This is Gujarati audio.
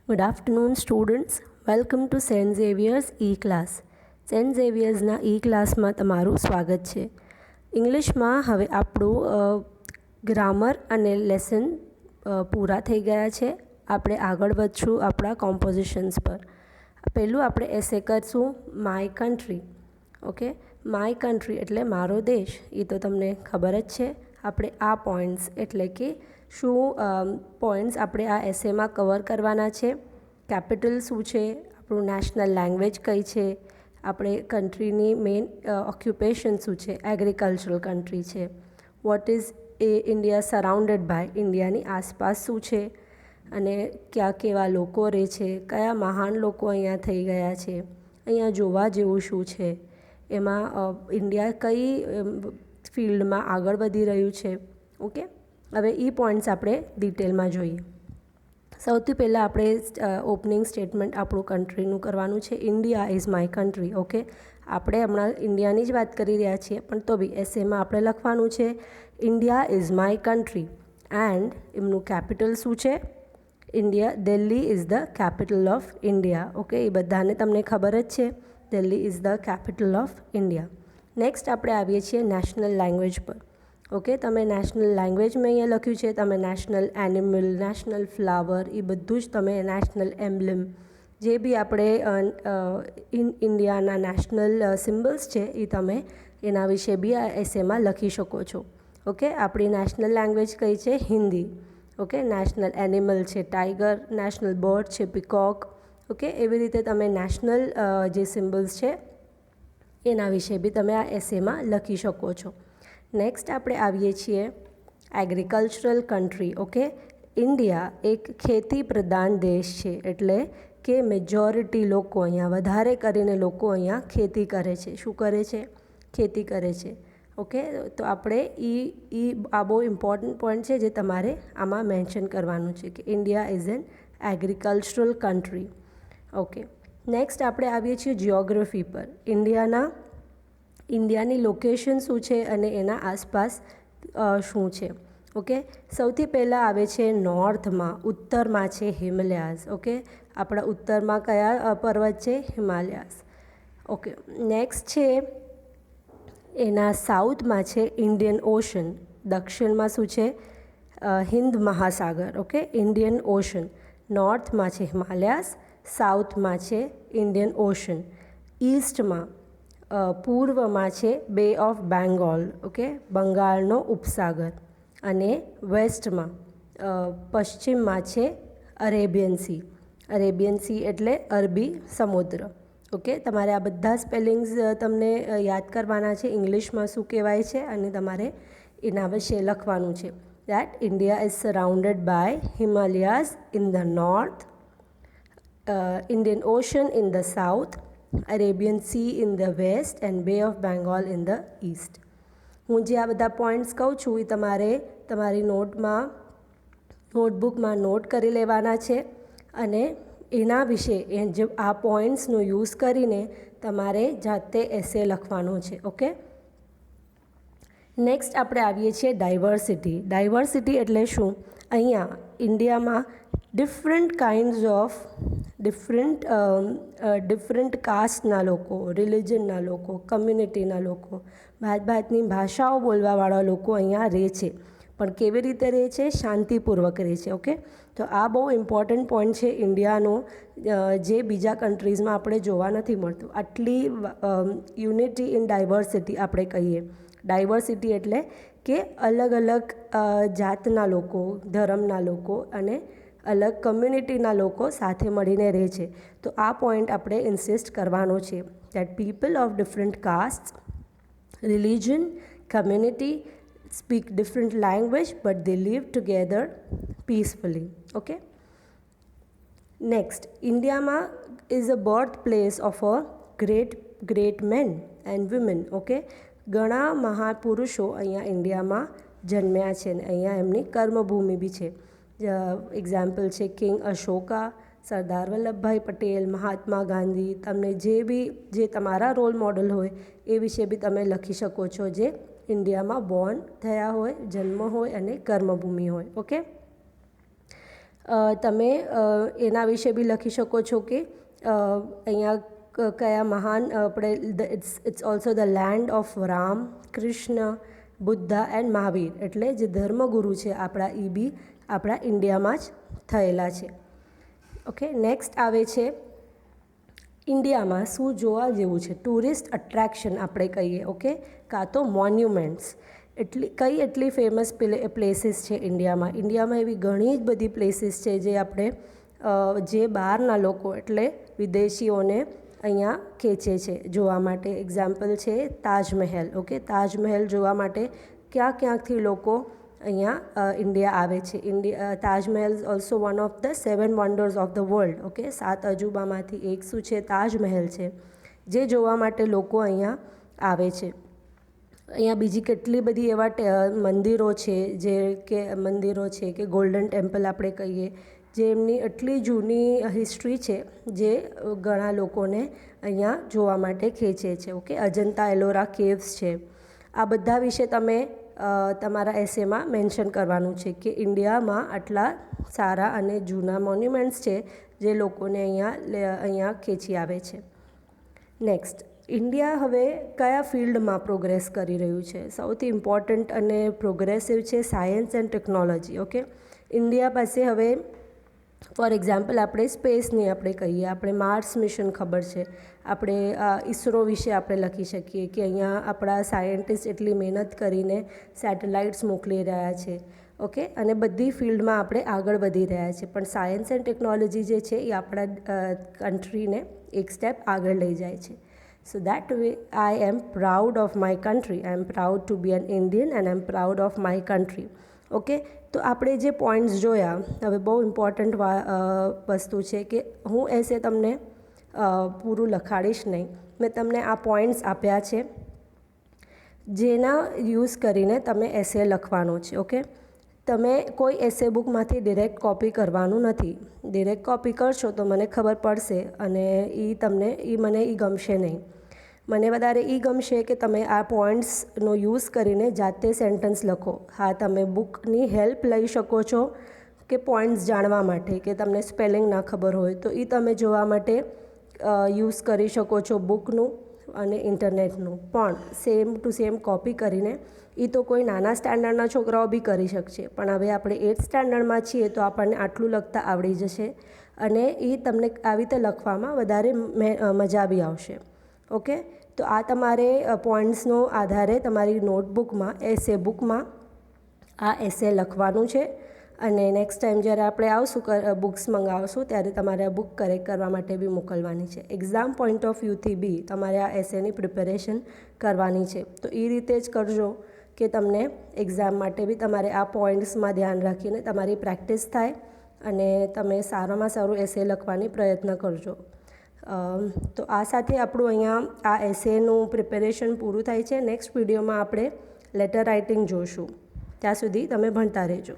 Good afternoon, students. Welcome to St. Xavier's E-Class. St. Xavier'sના E-Classમાં તમારું સ્વાગત છે. ઇંગ્લિશમાં હવે આપણું ગ્રામર અને લેસન પૂરા થઈ ગયા છે. આપણે આગળ વધશું આપણા કોમ્પોઝિશન્સ પર. પહેલું આપણે એસે કરશું my country. Okay, my country એટલે મારો દેશ. એ તો તમને ખબર જ છે. આપણે આ પોઈન્ટ્સ એટલે કે શું પોઈન્ટ્સ આપણે આ એસેમાં કવર કરવાના છે. કેપિટલ શું છે, આપણું નેશનલ લેંગ્વેજ કઈ છે, આપણે કન્ટ્રીની મેઇન ઓક્યુપેશન શું છે, એગ્રીકલ્ચરલ કન્ટ્રી છે, what is India surrounded by, ઇન્ડિયાની આસપાસ શું છે, અને ક્યાં કેવા લોકો રહે છે, કયા મહાન લોકો અહીંયા થઈ ગયા છે, અહીંયા જોવા જેવું શું છે, એમાં ઇન્ડિયા કઈ ફિલ્ડમાં આગળ વધી રહ્યું છે. ઓકે, હવે એ પોઈન્ટ્સ આપણે ડિટેલમાં જોઈએ. સૌથી પહેલાં આપણે ઓપનિંગ સ્ટેટમેન્ટ આપણું કન્ટ્રીનું કરવાનું છે. India is my country. Okay, આપણે હમણાં ઇન્ડિયાની જ વાત કરી રહ્યા છીએ, પણ તો બી એસેમાં આપણે લખવાનું છે India is my country. And એમનું કેપિટલ શું છે? India. Delhi is the capital of India. Okay, એ બધાને તમને ખબર જ છે. Delhi is the capital of India. Next આપણે આવીએ છીએ નેશનલ લેંગ્વેજ પર. ઓકે, તમે નેશનલ લેંગ્વેજમાં અહીંયા લખ્યું છે, તમે નેશનલ એનિમલ, નેશનલ ફ્લાવર, એ બધું જ તમે નેશનલ એમ્બ્લેમ, જે બી આપણે ઇન્ડિયાના નેશનલ સિમ્બલ્સ છે એ તમે એના વિશે બી આ એસેમાં લખી શકો છો. ઓકે, આપણી નેશનલ લેંગ્વેજ કઈ છે? હિન્દી. ઓકે, નેશનલ એનિમલ છે ટાઈગર, નેશનલ બર્ડ છે પીકોક. ઓકે, એવી રીતે તમે નેશનલ જે સિમ્બલ્સ છે એના વિશે બી તમે આ એસેમાં લખી શકો છો. નેક્સ્ટ આપણે આવીએ છીએ એગ્રીકલ્ચરલ કન્ટ્રી. ઓકે, ઇન્ડિયા એક ખેતી પ્રધાન દેશ છે, એટલે કે મેજોરિટી લોકો અહીંયા, વધારે કરીને લોકો અહીંયા ખેતી કરે છે. શું કરે છે? ખેતી કરે છે. ઓકે, તો આપણે આ બહુ ઇમ્પોર્ટન્ટ પોઈન્ટ છે જે તમારે આમાં મેન્શન કરવાનું છે કે India is an agricultural country. Okay, next આપણે આવીએ છીએ જિયોગ્રાફી પર. ઇન્ડિયાની લોકેશન શું છે અને એના આસપાસ શું છે. ઓકે, સૌથી પહેલાં આવે છે નોર્થમાં, ઉત્તરમાં છે હિમાલયાઝ. ઓકે, આપણા ઉત્તરમાં કયા પર્વત છે? હિમાલયાઝ. ઓકે, નેક્સ્ટ છે એના સાઉથમાં છે ઇન્ડિયન ઓશન. દક્ષિણમાં શું છે? હિન્દ મહાસાગર. Okay, Indian ocean. નોર્થમાં છે હિમાલયાઝ, સાઉથમાં છે ઇન્ડિયન ઓશન. ઈસ્ટમાં પૂર્વમાં છે બે ઓફ બેંગોલ. ઓકે, બંગાળનો ઉપસાગર. અને વેસ્ટમાં પશ્ચિમમાં છે અરેબિયન સી. અરેબિયન સી એટલે અરબી સમુદ્ર. ઓકે, તમારે આ બધા સ્પેલિંગ્સ તમને યાદ કરવાના છે. ઇંગ્લિશમાં શું કહેવાય છે અને તમારે એના વિશે લખવાનું છે. That India is surrounded by Himalayas in the north, Indian Ocean in the south, Arabian Sea in the west and Bay of Bengal in the east. હું જે આ બધા પોઈન્ટ્સ કહું છું એ તમારે તમારી નોટબુકમાં નોટ કરી લેવાના છે, અને એના વિશે જે આ પોઈન્ટ્સનો યુઝ કરીને તમારે જાતે એસે લખવાનો છે. ઓકે, નેક્સ્ટ આપણે આવીએ છીએ ડાયવર્સિટી. ડાયવર્સિટી એટલે શું? અહીંયા ઇન્ડિયામાં ડિફરન્ટ કાઇન્ડ્સ ઓફ ડિફરન્ટ કાસ્ટના લોકો, રિલિજનના લોકો, કમ્યુનિટીના લોકો, ભાતની ભાષાઓ બોલવાવાળા લોકો અહીંયા રહે છે. પણ કેવી રીતે રહે છે? શાંતિપૂર્વક રહે છે. ઓકે, તો આ બહુ ઇમ્પોર્ટન્ટ પોઈન્ટ છે ઇન્ડિયાનો, જે બીજા કન્ટ્રીઝમાં આપણે જોવા નથી મળતું. આટલી યુનિટી ઇન ડાયવર્સિટી આપણે કહીએ. ડાયવર્સિટી એટલે કે અલગ અલગ જાતના લોકો, ધર્મના લોકો અને અલગ કમ્યુનિટીના લોકો સાથે મળીને રહે છે. તો આ પોઈન્ટ આપણે ઇન્સિસ્ટ કરવાનો છે. That people of different caste, religion, community speak different language but they live together peacefully. Okay, next, India is a birthplace of a great men and women. Okay, ઘણા મહાપુરુષો અહીંયા ઇન્ડિયામાં જન્મ્યા છે ને અહીંયા એમની કર્મભૂમિ બી છે. એક્ઝામ્પલ છે કિંગ અશોકા, સરદાર વલ્લભભાઈ પટેલ, મહાત્મા ગાંધી. તમને જે તમારા રોલ મોડલ હોય એ વિશે બી તમે લખી શકો છો, જે ઇન્ડિયામાં બોર્ન થયા હોય, જન્મ હોય અને કર્મભૂમિ હોય. ઓકે, તમે એના વિશે બી લખી શકો છો કે અહીંયા કયા મહાન આપણે it's also the land of Ram, Krishna, Buddha and Mahavir, એટલે જે ધર્મગુરુ છે આપણા એ બી આપણા ઇન્ડિયામાં જ થયેલા છે. ઓકે, નેક્સ્ટ આવે છે ઇન્ડિયામાં શું જોવા જેવું છે, ટુરિસ્ટ અટ્રેક્શન આપણે કહીએ. ઓકે, કાં તો મોન્યુમેન્ટ્સ. એટલી ફેમસ પ્લેસીસ છે ઇન્ડિયામાં. ઇન્ડિયામાં એવી ઘણી જ બધી પ્લેસીસ છે જે આપણે જે બહારના લોકો એટલે વિદેશીઓને અહીંયા ખેંચે છે જોવા માટે. એક્ઝામ્પલ છે તાજમહેલ. ઓકે, તાજમહેલ જોવા માટે ક્યાંથી લોકો અહીંયા ઇન્ડિયા આવે છે. Taj Mahal also one of the 7 wonders of the world. Okay, 7 અજુબામાંથી એક શું છે, તાજમહેલ છે, જે જોવા માટે લોકો અહીંયા આવે છે. અહીંયા બીજી કેટલી બધી એવા મંદિરો છે કે ગોલ્ડન ટેમ્પલ આપણે કહીએ, જે એમની એટલી જૂની હિસ્ટ્રી છે જે ઘણા લોકોને અહીંયા જોવા માટે ખેંચે છે. ઓકે, અજંતા એલોરા કેવ્સ છે. આ બધા વિશે તમે તમારા એસેમાં મેન્શન કરવાનું છે કે ઇન્ડિયામાં આટલા સારા અને જૂના મોન્યુમેન્ટ્સ છે જે લોકોને અહીંયા ખેંચી આવે છે. નેક્સ્ટ, ઇન્ડિયા હવે કયા ફિલ્ડમાં પ્રોગ્રેસ કરી રહ્યું છે? સૌથી ઇમ્પોર્ટન્ટ અને પ્રોગ્રેસિવ છે science and technology. Okay, India પાસે હવે ફોર એક્ઝામ્પલ આપણે સ્પેસની આપણે કહીએ, આપણે માર્સ મિશન ખબર છે, આપણે ઈસરો વિશે આપણે લખી શકીએ કે અહીંયા આપણા સાયન્ટિસ્ટ એટલી મહેનત કરીને સેટેલાઇટ્સ મોકલી રહ્યા છે. ઓકે, અને બધી ફિલ્ડમાં આપણે આગળ વધી રહ્યા છે, પણ સાયન્સ એન્ડ ટેકનોલોજી જે છે એ આપણા કન્ટ્રીને એક સ્ટેપ આગળ લઈ જાય છે. So that way I am proud of my country. I am proud to be an Indian and I am proud of my country. Okay, તો આપણે જે પોઈન્ટ્સ જોયા, હવે બહુ ઇમ્પોર્ટન્ટ વસ્તુ છે કે હું એસે તમને પૂરું લખાડીશ નહીં. મેં તમને આ પોઈન્ટ્સ આપ્યા છે જેના યુઝ કરીને તમે એસે લખવાનો છે. ઓકે, તમે કોઈ એસે બુકમાંથી ડિરેક્ટ કોપી કરવાનું નથી. ડિરેક્ટ કોપી કરશો તો મને ખબર પડશે અને મને ગમશે નહીં. મને વધારે ગમશે કે તમે આ પોઈન્ટ્સનો યુઝ કરીને જાતે સેન્ટન્સ લખો. હા, તમે બુકની હેલ્પ લઈ શકો છો કે પોઈન્ટ્સ જાણવા માટે, કે તમને સ્પેલિંગ ના ખબર હોય તો એ તમે જોવા માટે યુઝ કરી શકો છો બુકનું અને ઇન્ટરનેટનું. પણ સેમ ટુ સેમ કોપી કરીને એ તો કોઈ નાના સ્ટાન્ડર્ડના છોકરાઓ બી કરી શકશે, પણ હવે આપણે 8th સ્ટાન્ડર્ડમાં છીએ તો આપણને આટલું લખતા આવડી જશે અને એ તમને આવી રીતે લખવામાં વધારે મજા બી આવશે. ઓકે, તો આ તમારે પોઈન્ટ્સનો આધારે તમારી નોટબુકમાં એસે બુકમાં આ એસે લખવાનું છે અને નેક્સ્ટ ટાઈમ જ્યારે આપણે આવશું બુક્સ મંગાવશું ત્યારે તમારે આ બુક કરેક્ટ કરવા માટે બી મોકલવાની છે. એક્ઝામ પોઈન્ટ ઓફ વ્યૂથી બી તમારે આ એસેની પ્રિપેરેશન કરવાની છે. તો એ રીતે જ કરજો કે તમને એક્ઝામ માટે બી તમારે આ પોઈન્ટ્સમાં ધ્યાન રાખીને તમારી પ્રેક્ટિસ થાય અને તમે સારામાં સારું એસે લખવાની પ્રયત્ન કરજો. તો આ સાથે આપણું અહીંયા આ એસેનું પ્રિપેરેશન પૂરું થાય છે. નેક્સ્ટ વિડીયોમાં આપણે લેટર રાઇટિંગ જોઈશું. ત્યાં સુધી તમે ભણતા રહેજો.